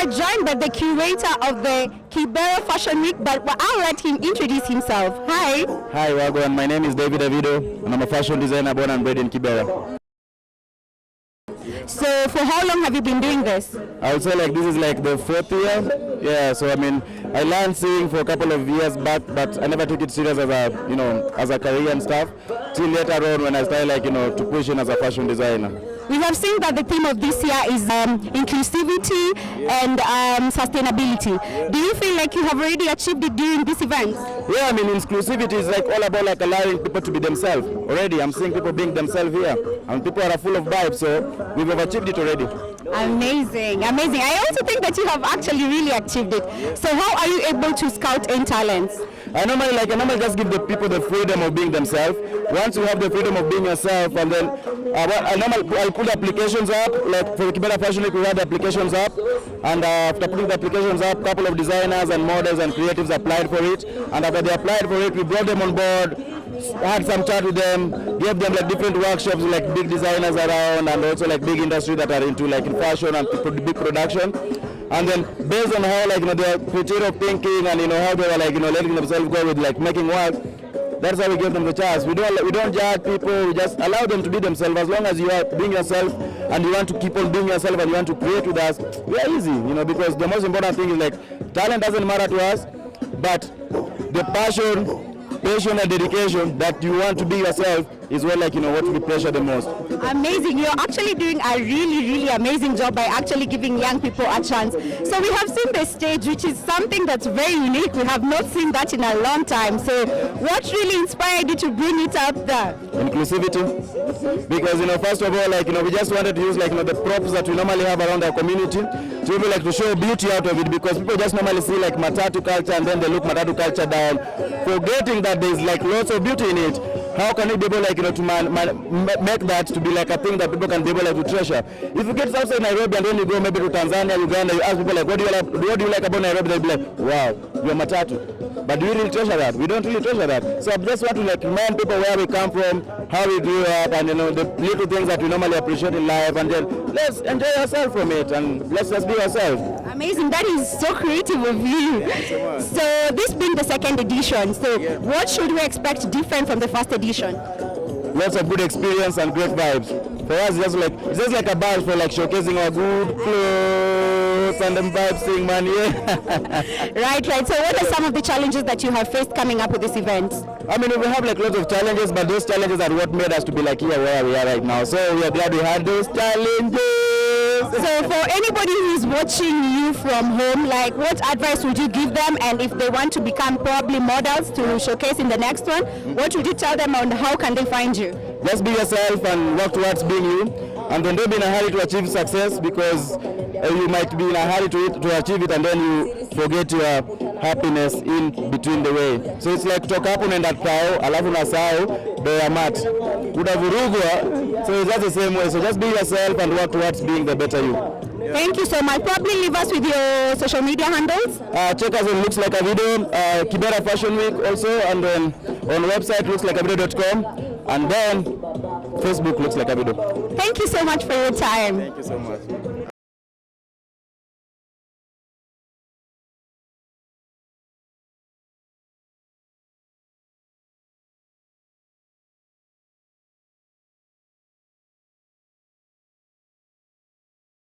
are joined by the curator of the Kibera Fashion Week, but I'll let him introduce himself. Hi. Hi, Wagwan. My name is Avido, and I'm a fashion designer born and bred in Kibera. So for how long have you been doing this? I would say like this is like the 4th year. Yeah, so I mean, I learned sewing for a couple of years back, but I never took it serious as a career and stuff. Till later on when I started to push in as a fashion designer. We have seen that the theme of this year is inclusivity and sustainability. Do you feel like you have already achieved it during this event? Yeah, I mean, inclusivity is like all about like allowing people to be themselves. Already, I'm seeing people being themselves here, and people are full of vibes, so we've achieved it already. Amazing, amazing. I also think that you have actually really achieved it. So how are you able to scout in talents? I normally just give the people the freedom of being themselves. Once you have the freedom of being yourself, and then I put applications up, like for the Kibera Fashion Week we had the applications up, and after putting the applications up, a couple of designers and models and creatives applied for it, and after they applied for it, we brought them on board, had some chat with them, gave them like different workshops with like big designers around, and also like big industry that are into like in fashion and big production. And then based on how their creative thinking and how they were letting themselves go with like making work, that's how we give them the chance. We don't judge people. We just allow them to be themselves. As long as you are being yourself and you want to keep on being yourself and you want to create with us, we are easy. Because the most important thing is like talent doesn't matter to us, but the passion and dedication that you want to be yourself is what what we pleasure the most. Amazing. You're actually doing a really amazing job by actually giving young people a chance. So we have seen the stage, which is something that's very unique. We have not seen that in a long time. So what really inspired you to bring it up there? Inclusivity. Because first of all we just wanted to use the props that we normally have around our community to be to show beauty out of it, because people just normally see like matatu culture and then they look matatu culture down, forgetting that there's lots of beauty in it. How can we be able to make that to be like a thing that people can be able to treasure? If you get outside Nairobi and then you go maybe to Tanzania, Uganda, you ask people what do you like about Nairobi? They'll be like, wow, you're matatu. But do you really treasure that? We don't really treasure that. So I just want to remind people where we come from, how we grew up, and the little things that we normally appreciate in life, and then let's enjoy ourselves from it and let's just be ourselves. Amazing. That is so creative of you. So this being the 2nd edition, so what should we expect different from the 1st edition? Lots of good experience and great vibes. For us, it's just like a bar for showcasing our good clothes and the vibes thing, man. Yeah. Right. So what are some of the challenges that you have faced coming up with this event? I mean, we have lots of challenges, but those challenges are what made us to be here where we are right now. So we are glad we had those challenges. So for anybody who is watching you from home, what advice would you give them? And if they want to become probably models to showcase in the next one, what would you tell them on how can they find you? Just be yourself and work towards being you. And then don't be in a hurry to achieve success, because you might be in a hurry to achieve it and then you forget your happiness in between the way. So it's like kutoka hapo unaenda kwao alafu unasahau bei ya mat. Unavurugwa, so it's just the same way. So just be yourself and work towards being the better you. Thank you so much. Probably leave us with your social media handles. Check us on Looks Like Avido, Kibera Fashion Week also, and then on website lookslikeavido.com, and then Facebook Looks Like Avido. Thank you so much for your time. Thank you so much.